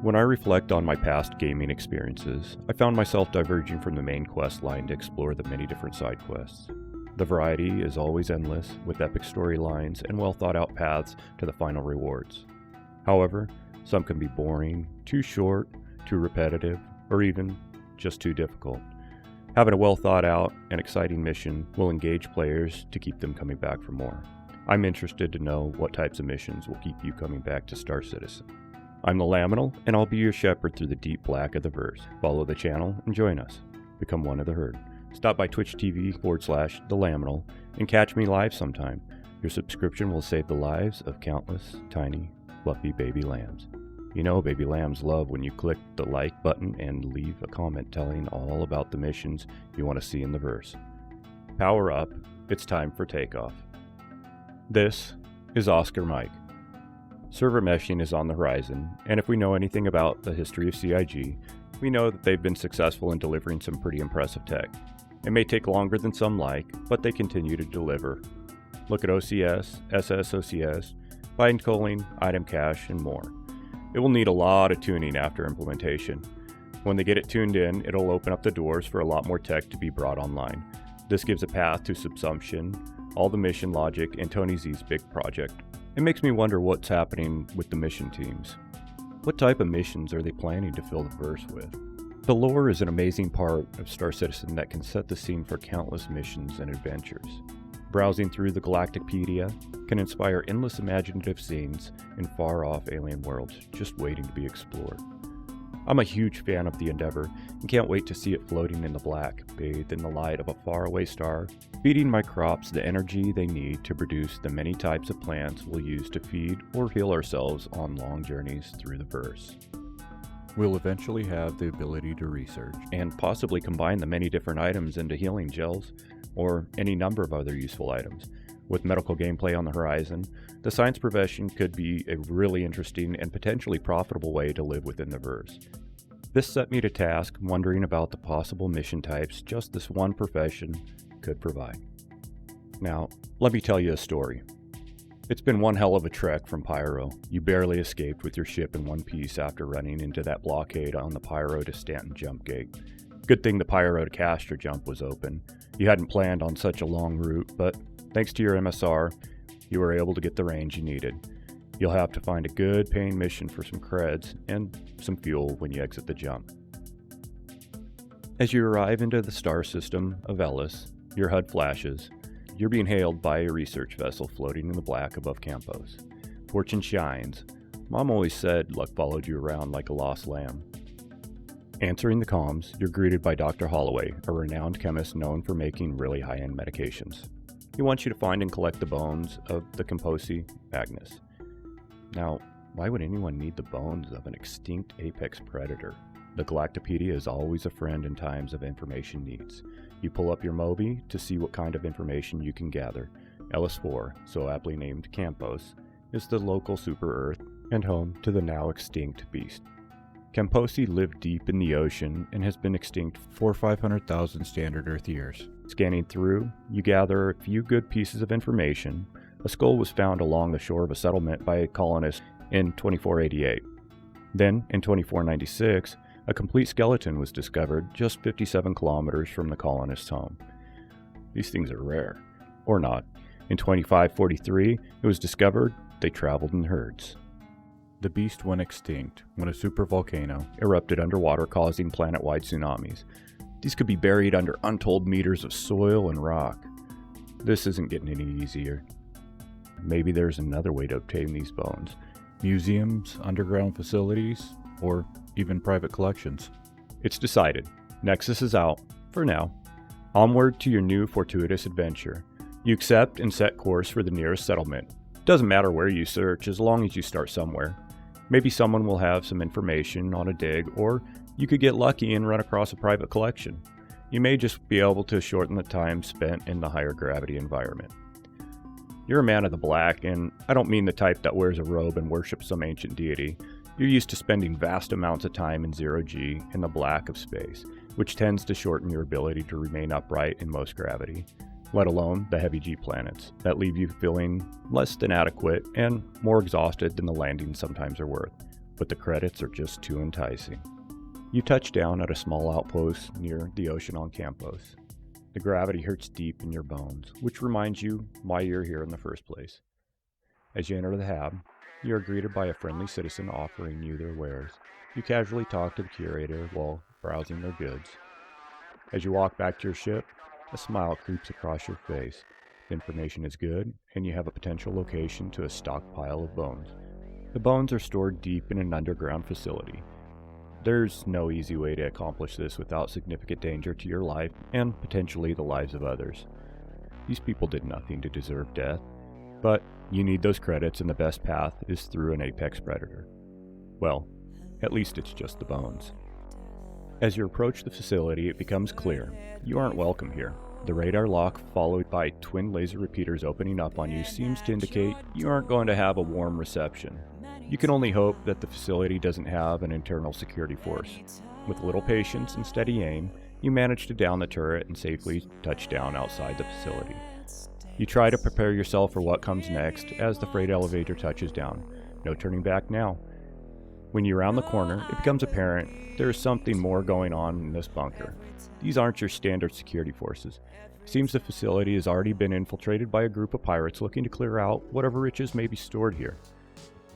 When I reflect on my past gaming experiences, I found myself diverging from the main quest line to explore the many different side quests. The variety is always endless, with epic storylines and well thought out paths to the final rewards. However, some can be boring, too short, too repetitive, or even just too difficult. Having a well thought out and exciting mission will engage players to keep them coming back for more. I'm interested to know what types of missions will keep you coming back to Star Citizen. I'm the Laminal, and I'll be your shepherd through the deep black of the verse. Follow the channel and join us. Become one of the herd. Stop by twitch.tv/The Laminal and catch me live sometime. Your subscription will save the lives of countless, tiny, fluffy baby lambs. You know baby lambs love when you click the like button and leave a comment telling all about the missions you want to see in the verse. Power up, it's time for takeoff. This is Oscar Mike. Server meshing is on the horizon, and if we know anything about the history of CIG, we know that they've been successful in delivering some pretty impressive tech. It may take longer than some like, but they continue to deliver. Look at OCS, SSOCS, bind culling, item cache, and more. It will need a lot of tuning after implementation. When they get it tuned in, it'll open up the doors for a lot more tech to be brought online. This gives a path to subsumption, all the mission logic, and Tony Z's big project. It makes me wonder what's happening with the mission teams. What type of missions are they planning to fill the verse with? The lore is an amazing part of Star Citizen that can set the scene for countless missions and adventures. Browsing through the Galactipedia can inspire endless imaginative scenes in far-off alien worlds just waiting to be explored. I'm a huge fan of the Endeavor and can't wait to see it floating in the black, bathed in the light of a faraway star, feeding my crops the energy they need to produce the many types of plants we'll use to feed or heal ourselves on long journeys through the verse. We'll eventually have the ability to research and possibly combine the many different items into healing gels or any number of other useful items. With medical gameplay on the horizon, the science profession could be a really interesting and potentially profitable way to live within the verse. This set me to task wondering about the possible mission types just this one profession could provide. Now, let me tell you a story. It's been one hell of a trek from Pyro. You barely escaped with your ship in one piece after running into that blockade on the Pyro to Stanton jump gate. Good thing the Pyro to Castor jump was open. You hadn't planned on such a long route, but thanks to your MSR, you were able to get the range you needed. You'll have to find a good paying mission for some creds and some fuel when you exit the jump. As you arrive into the star system of Ellis, your HUD flashes. You're being hailed by a research vessel floating in the black above Campos. Fortune shines. Mom always said luck followed you around like a lost lamb. Answering the comms, you're greeted by Dr. Holloway, a renowned chemist known for making really high-end medications. He wants you to find and collect the bones of the Composi Magnus. Now, why would anyone need the bones of an extinct apex predator? The Galactipedia is always a friend in times of information needs. You pull up your Moby to see what kind of information you can gather. LS4, so aptly named Campos, is the local super-Earth and home to the now extinct beast. Camposi lived deep in the ocean and has been extinct for 500,000 standard Earth years. Scanning through, you gather a few good pieces of information. A skull was found along the shore of a settlement by a colonist in 2488. Then, in 2496, a complete skeleton was discovered just 57 kilometers from the colonist's home. These things are rare. Or not. In 2543, it was discovered they traveled in herds. The beast went extinct when a supervolcano erupted underwater, causing planet-wide tsunamis. These could be buried under untold meters of soil and rock. This isn't getting any easier. Maybe there's another way to obtain these bones. Museums, underground facilities, or even private collections. It's decided. Nexus is out, for now. Onward to your new fortuitous adventure. You accept and set course for the nearest settlement. Doesn't matter where you search, as long as you start somewhere. Maybe someone will have some information on a dig, or you could get lucky and run across a private collection. You may just be able to shorten the time spent in the higher gravity environment. You're a man of the black, and I don't mean the type that wears a robe and worships some ancient deity. You're used to spending vast amounts of time in zero-G in the black of space, which tends to shorten your ability to remain upright in most gravity, let alone the heavy G planets that leave you feeling less than adequate and more exhausted than the landings sometimes are worth. but the credits are just too enticing. You touch down at a small outpost near the ocean on Campos. The gravity hurts deep in your bones, which reminds you why you're here in the first place. As you enter the hab, you are greeted by a friendly citizen offering you their wares. You casually talk to the curator while browsing their goods. As you walk back to your ship, a smile creeps across your face. The information is good, and you have a potential location to a stockpile of bones. The bones are stored deep in an underground facility. There's no easy way to accomplish this without significant danger to your life and potentially the lives of others. These people did nothing to deserve death, but you need those credits, and the best path is through an apex predator. Well, at least it's just the bones. As you approach the facility, it becomes clear you aren't welcome here. The radar lock, followed by twin laser repeaters opening up on you, seems to indicate you aren't going to have a warm reception. You can only hope that the facility doesn't have an internal security force. With a little patience and steady aim, you manage to down the turret and safely touch down outside the facility. You try to prepare yourself for what comes next as the freight elevator touches down. No turning back now. When you round the corner, it becomes apparent there is something more going on in this bunker. These aren't your standard security forces. It seems the facility has already been infiltrated by a group of pirates looking to clear out whatever riches may be stored here.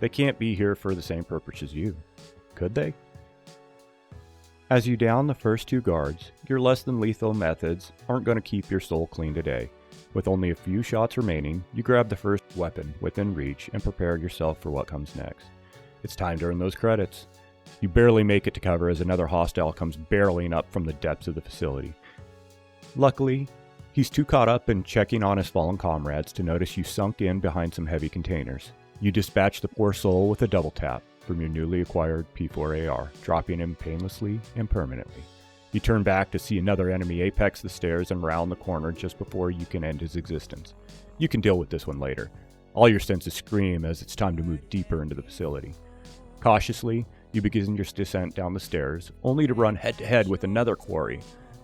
They can't be here for the same purpose as you. Could they? As you down the first two guards, your less than lethal methods aren't going to keep your soul clean today. With only a few shots remaining, you grab the first weapon within reach and prepare yourself for what comes next. It's time to earn those credits. You barely make it to cover as another hostile comes barreling up from the depths of the facility. Luckily, he's too caught up in checking on his fallen comrades to notice you sunk in behind some heavy containers. You dispatch the poor soul with a double tap from your newly acquired P4AR, dropping him painlessly and permanently. You turn back to see another enemy apex the stairs and round the corner just before you can end his existence. You can deal with this one later. All your senses scream as it's time to move deeper into the facility. Cautiously, you begin your descent down the stairs, only to run head-to-head with another quarry.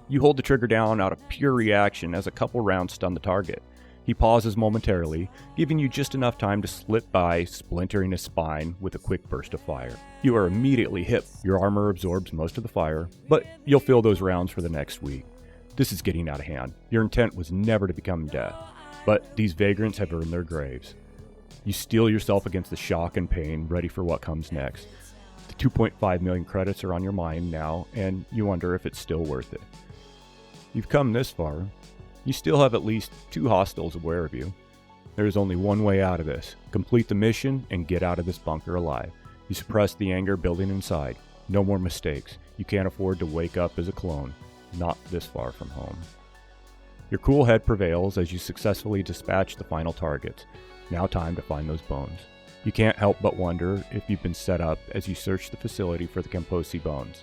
You hold the trigger down out of pure reaction as a couple rounds stun the target. He pauses momentarily, giving you just enough time to slip by, splintering his spine with a quick burst of fire. You are immediately hit. Your armor absorbs most of the fire, but you'll feel those rounds for the next week. This is getting out of hand. Your intent was never to become death, but these vagrants have earned their graves. You steel yourself against the shock and pain, ready for what comes next. The 2.5 million credits are on your mind now, and you wonder if it's still worth it. You've come this far. You still have at least 2 hostiles aware of you. There is only one way out of this. Complete the mission and get out of this bunker alive. You suppress the anger building inside. No more mistakes. You can't afford to wake up as a clone. Not this far from home. Your cool head prevails as you successfully dispatch the final targets. Now time to find those bones. You can't help but wonder if you've been set up as you search the facility for the Camposi bones.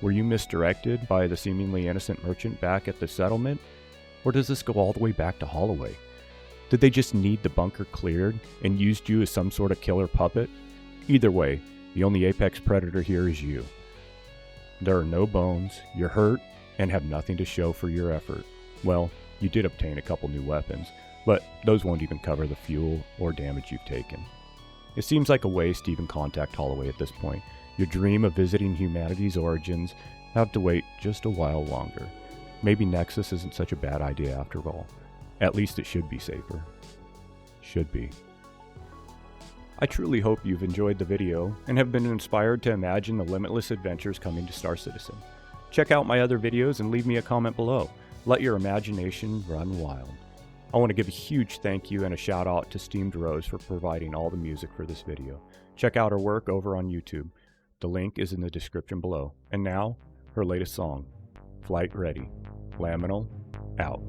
Were you misdirected by the seemingly innocent merchant back at the settlement? Or does this go all the way back to Holloway? Did they just need the bunker cleared and used you as some sort of killer puppet? Either way, the only apex predator here is you. There are no bones, you're hurt, and have nothing to show for your effort. Well, you did obtain a couple new weapons, but those won't even cover the fuel or damage you've taken. It seems like a waste to even contact Holloway at this point. Your dream of visiting humanity's origins have to wait just a while longer. Maybe Nexus isn't such a bad idea after all. At least it should be safer. Should be. I truly hope you've enjoyed the video and have been inspired to imagine the limitless adventures coming to Star Citizen. Check out my other videos and leave me a comment below. Let your imagination run wild. I want to give a huge thank you and a shout out to Steamed Rose for providing all the music for this video. Check out her work over on YouTube. The link is in the description below. And now, her latest song, Flight Ready. Laminal, out.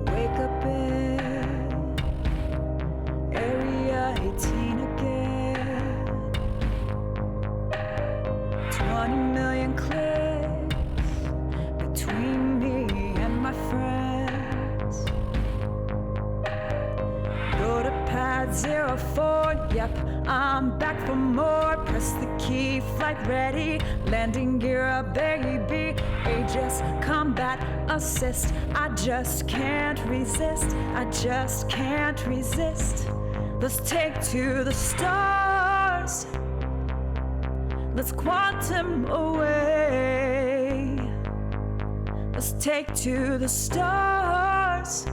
Wake up in Area 18 again. 20 million clicks between me and my friends. Go to pad 05 yep, I'm back for more. Press the key, flight ready, landing gear up, baby. Aegis, combat assist. I just can't resist, I just can't resist. Let's take to the stars. Let's quantum away. Let's take to the stars.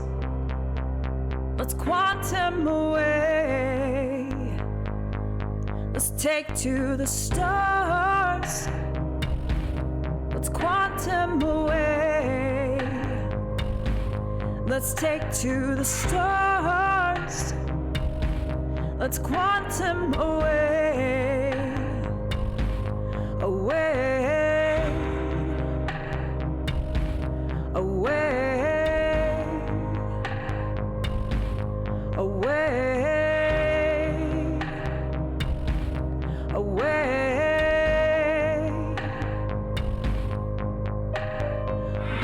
Let's quantum away. Let's take to the stars. Let's quantum away. Let's take to the stars. Let's quantum away. Away. Away. Away. Away.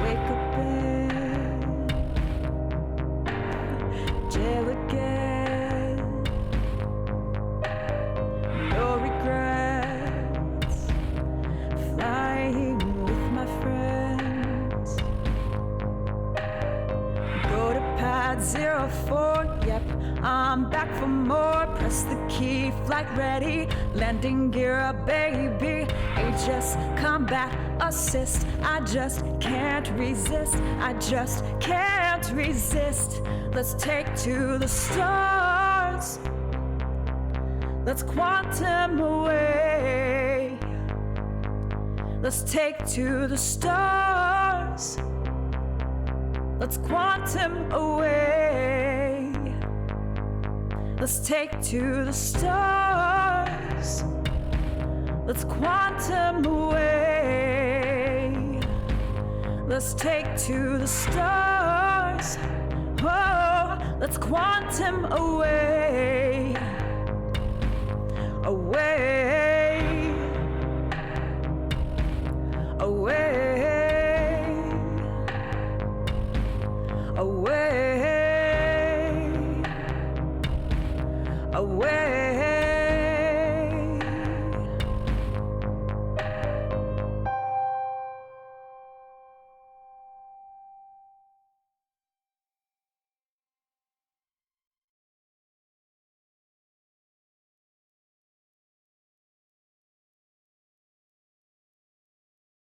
Wake up in jail again. No regrets. Flying with my friends. Go to pad 04. Yep, I'm back for more. Press the key, flight ready, landing gear up, baby. Aegis, combat assist. I just can't resist, I just can't resist. Let's take to the stars. Let's quantum away. Let's take to the stars. Let's quantum away. Let's take to the stars. Let's quantum away. Let's take to the stars. Oh, let's quantum away. Away. Away. Away. Away.